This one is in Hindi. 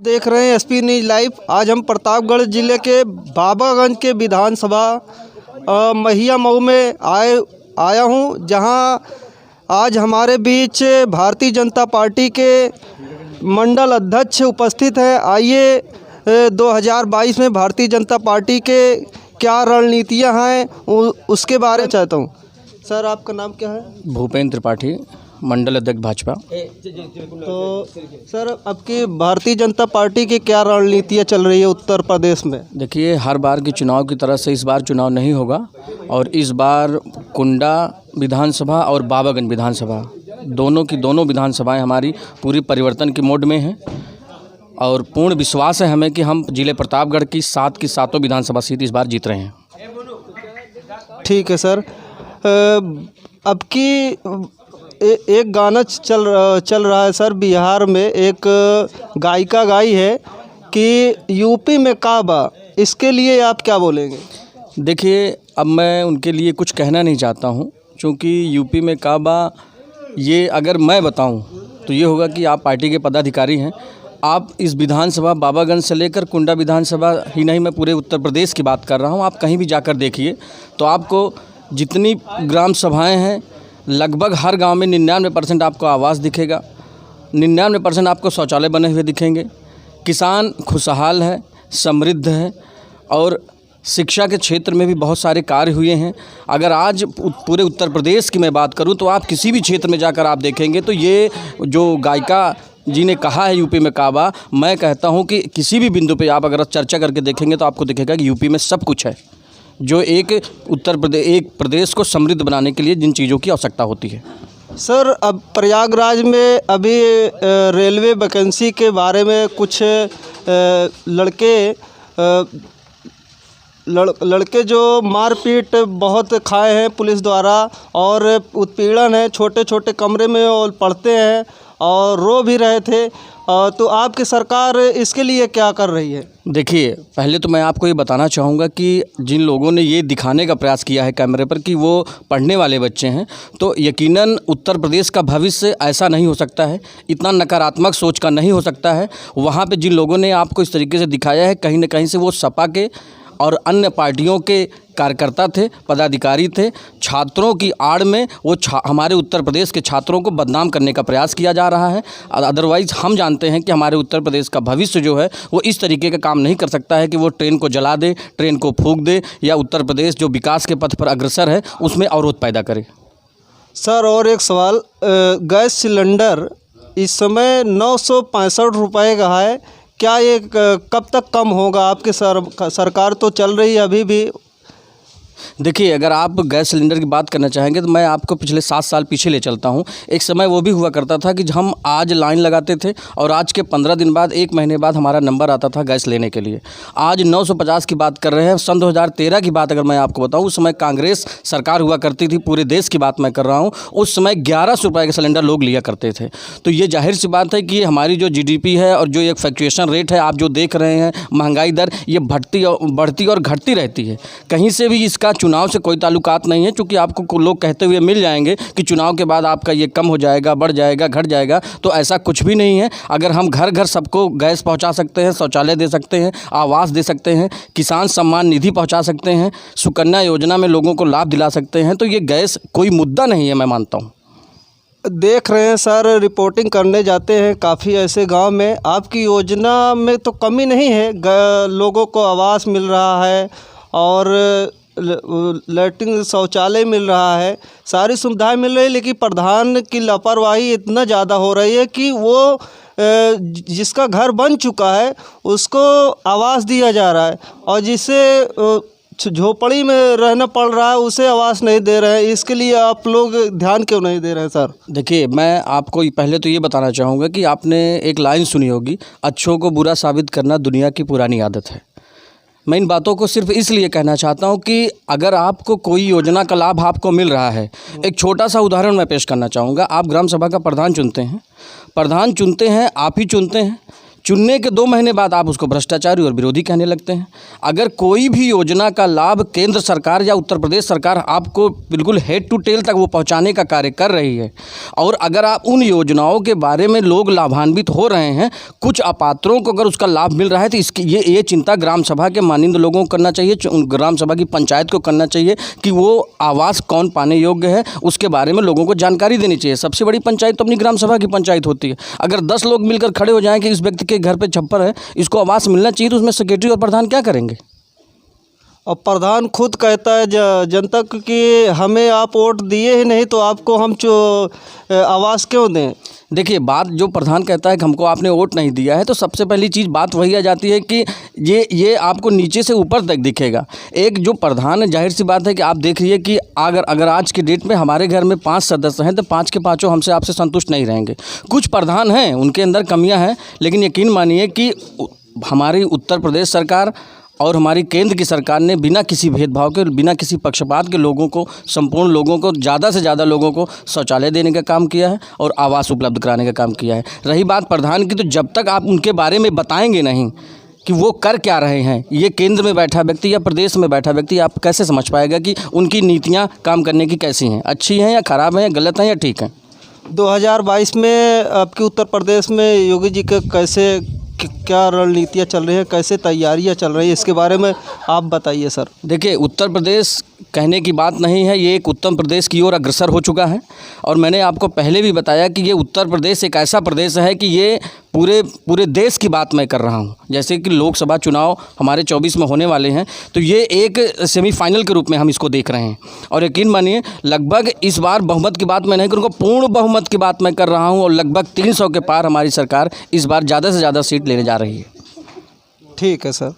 देख रहे हैं एसपी न्यूज़ लाइव। आज हम प्रतापगढ़ जिले के बाबागंज के विधानसभा महिया मऊ में आया हूं, जहां आज हमारे बीच भारतीय जनता पार्टी के मंडल अध्यक्ष उपस्थित हैं। आइए 2022 में भारतीय जनता पार्टी के क्या रणनीतियां हैं उसके बारे में चाहता हूं। सर, आपका नाम क्या है? भूपेंद्र त्रिपाठी, मंडल अध्यक्ष भाजपा। तो सर, आपकी भारतीय जनता पार्टी की क्या रणनीतियाँ चल रही है उत्तर प्रदेश में? देखिए, हर बार के चुनाव की तरह से इस बार चुनाव नहीं होगा और इस बार कुंडा विधानसभा और बाबागंज विधानसभा दोनों विधानसभाएं हमारी पूरी परिवर्तन के मोड में हैं और पूर्ण विश्वास है हमें कि हम जिले प्रतापगढ़ की सातों विधानसभा सीट इस बार जीत रहे हैं। ठीक है सर। अब की एक गाना चल रहा है सर, बिहार में एक गायिका गाई है कि यूपी में काबा, इसके लिए आप क्या बोलेंगे? देखिए, अब मैं उनके लिए कुछ कहना नहीं चाहता हूं, क्योंकि यूपी में काबा ये अगर मैं बताऊं तो ये होगा कि आप पार्टी के पदाधिकारी हैं। आप इस विधानसभा बाबागंज से लेकर कुंडा विधानसभा ही नहीं, मैं पूरे उत्तर प्रदेश की बात कर रहा हूं। आप कहीं भी जाकर देखिए तो आपको जितनी ग्राम सभाएँ हैं, लगभग हर गांव में 99% आपको आवास दिखेगा, 99% आपको शौचालय बने हुए दिखेंगे। किसान खुशहाल है, समृद्ध है और शिक्षा के क्षेत्र में भी बहुत सारे कार्य हुए हैं। अगर आज पूरे उत्तर प्रदेश की मैं बात करूं तो आप किसी भी क्षेत्र में जाकर आप देखेंगे तो ये जो गायिका जी ने कहा है यूपी में काबा, मैं कहता हूं कि किसी भी बिंदु पे आप अगर चर्चा करके देखेंगे तो आपको दिखेगा कि यूपी में सब कुछ है, जो एक प्रदेश को समृद्ध बनाने के लिए जिन चीज़ों की आवश्यकता होती है। सर, अब प्रयागराज में अभी रेलवे वैकेंसी के बारे में कुछ लड़के जो मारपीट बहुत खाए हैं पुलिस द्वारा और उत्पीड़न है, छोटे छोटे कमरे में और पढ़ते हैं और रो भी रहे थे, तो आपकी सरकार इसके लिए क्या कर रही है? देखिए, पहले तो मैं आपको ये बताना चाहूँगा कि जिन लोगों ने ये दिखाने का प्रयास किया है कैमरे पर कि वो पढ़ने वाले बच्चे हैं, तो यकीनन उत्तर प्रदेश का भविष्य ऐसा नहीं हो सकता है, इतना नकारात्मक सोच का नहीं हो सकता है। वहाँ पे जिन लोगों ने आपको इस तरीके से दिखाया है, कहीं ना कहीं से वो सपा के और अन्य पार्टियों के कार्यकर्ता थे, पदाधिकारी थे। छात्रों की आड़ में वो हमारे उत्तर प्रदेश के छात्रों को बदनाम करने का प्रयास किया जा रहा है। अदरवाइज़ हम जानते हैं कि हमारे उत्तर प्रदेश का भविष्य जो है वो इस तरीके का काम नहीं कर सकता है कि वो ट्रेन को जला दे, ट्रेन को फूंक दे या उत्तर प्रदेश जो विकास के पथ पर अग्रसर है उसमें अवरोध पैदा करे। सर, और एक सवाल, गैस सिलेंडर इस समय 965 रुपये का है, क्या ये कब तक कम होगा? आपकी सरकार तो चल रही है अभी भी। देखिए, अगर आप गैस सिलेंडर की बात करना चाहेंगे तो मैं आपको पिछले 7 साल पीछे ले चलता हूं। एक समय वो भी हुआ करता था कि हम आज लाइन लगाते थे और आज के 15 दिन बाद, 1 महीने बाद हमारा नंबर आता था गैस लेने के लिए। आज 950 की बात कर रहे हैं। सन 2013 की बात अगर मैं आपको बताऊं, उस समय कांग्रेस सरकार हुआ करती थी, पूरे देश की बात मैं कर रहा हूँ। उस समय 1100 रुपये का सिलेंडर लोग लिया करते थे। तो ये जाहिर सी बात है कि हमारी जो GDP है और जो एक फ्लक्चुएशन रेट है आप जो देख रहे हैं, महंगाई दर, ये बढ़ती और घटती रहती है। कहीं से भी इसका चुनाव से कोई ताल्लुकात नहीं है, क्योंकि आपको लोग कहते हुए मिल जाएंगे कि चुनाव के बाद आपका ये कम हो जाएगा, बढ़ जाएगा, घट जाएगा, तो ऐसा कुछ भी नहीं है। अगर हम घर घर सबको गैस पहुंचा सकते हैं, शौचालय दे सकते हैं, आवास दे सकते हैं, किसान सम्मान निधि पहुंचा सकते हैं, सुकन्या योजना में लोगों को लाभ दिला सकते हैं, तो ये गैस कोई मुद्दा नहीं है, मैं मानता हूँ। देख रहे हैं सर, रिपोर्टिंग करने जाते हैं काफ़ी ऐसे गांव में, आपकी योजना में तो कमी नहीं है, लोगों को आवास मिल रहा है और लैट्रिन शौचालय मिल रहा है, सारी सुविधाएं मिल रही है, लेकिन प्रधान की लापरवाही इतना ज़्यादा हो रही है कि वो जिसका घर बन चुका है उसको आवास दिया जा रहा है और जिसे झोपड़ी में रहना पड़ रहा है उसे आवास नहीं दे रहे हैं। इसके लिए आप लोग ध्यान क्यों नहीं दे रहे हैं सर? देखिए, मैं आपको पहले तो ये बताना चाहूँगा कि आपने एक लाइन सुनी होगी, अच्छों को बुरा साबित करना दुनिया की पुरानी आदत है। मैं इन बातों को सिर्फ इसलिए कहना चाहता हूं कि अगर आपको कोई योजना का लाभ आपको मिल रहा है, एक छोटा सा उदाहरण मैं पेश करना चाहूँगा। आप ग्राम सभा का प्रधान चुनते हैं, आप ही चुनते हैं, चुनने के 2 महीने बाद आप उसको भ्रष्टाचारी और विरोधी कहने लगते हैं। अगर कोई भी योजना का लाभ केंद्र सरकार या उत्तर प्रदेश सरकार आपको बिल्कुल हेड टू टेल तक वो पहुंचाने का कार्य कर रही है, और अगर आप उन योजनाओं के बारे में लोग लाभान्वित हो रहे हैं, कुछ अपात्रों को अगर उसका लाभ मिल रहा है, तो इसकी ये चिंता ग्राम सभा के माननीय लोगों को करना चाहिए, ग्राम सभा की पंचायत को करना चाहिए कि वो आवास कौन पाने योग्य है, उसके बारे में लोगों को जानकारी देनी चाहिए। सबसे बड़ी पंचायत तो अपनी ग्राम सभा की पंचायत होती है। अगर 10 लोग मिलकर खड़े हो जाएं कि इस व्यक्ति के घर पे छप्पर है, इसको आवास मिलना चाहिए, तो उसमें सेक्रेटरी और प्रधान क्या करेंगे? और प्रधान खुद कहता है जनता को कि हमें आप वोट दिए ही नहीं तो आपको हम आवास क्यों दें। देखिए, बात जो प्रधान कहता है कि हमको आपने वोट नहीं दिया है, तो सबसे पहली चीज़ बात वही आ जाती है कि ये आपको नीचे से ऊपर तक दिखेगा। एक जो प्रधान है, जाहिर सी बात है कि आप देख रही है कि अगर आज की डेट में हमारे घर में 5 सदस्य हैं, तो 5 के 5 हमसे आपसे संतुष्ट नहीं रहेंगे। कुछ प्रधान हैं, उनके अंदर कमियां हैं, लेकिन यकीन मानिए कि हमारी उत्तर प्रदेश सरकार और हमारी केंद्र की सरकार ने बिना किसी भेदभाव के, बिना किसी पक्षपात के लोगों को, संपूर्ण लोगों को, ज़्यादा से ज़्यादा लोगों को शौचालय देने का काम किया है और आवास उपलब्ध कराने का काम किया है। रही बात प्रधान की, तो जब तक आप उनके बारे में बताएंगे नहीं कि वो कर क्या रहे हैं, ये केंद्र में बैठा व्यक्ति या प्रदेश में बैठा व्यक्ति आप कैसे समझ पाएगा कि उनकी नीतियाँ काम करने की कैसी हैं, अच्छी हैं या ख़राब हैं, या गलत हैं या ठीक हैं। 2022 में आपकी उत्तर प्रदेश में योगी जी के कैसे क्या रणनीतियाँ चल रही हैं, कैसे तैयारियाँ चल रही हैं, इसके बारे में आप बताइए सर। देखिए, उत्तर प्रदेश कहने की बात नहीं है, ये एक उत्तम प्रदेश की ओर अग्रसर हो चुका है। और मैंने आपको पहले भी बताया कि ये उत्तर प्रदेश एक ऐसा प्रदेश है कि ये पूरे देश की बात मैं कर रहा हूँ। जैसे कि लोकसभा चुनाव हमारे 24 में होने वाले हैं, तो ये एक सेमीफाइनल के रूप में हम इसको देख रहे हैं। और यकीन मानिए, लगभग इस बार बहुमत की बात मैं नहीं करूँगा, पूर्ण बहुमत की बात मैं कर रहा हूँ, और लगभग 300 के पार हमारी सरकार इस बार ज़्यादा से ज़्यादा सीट लेने जा रही है। ठीक है सर।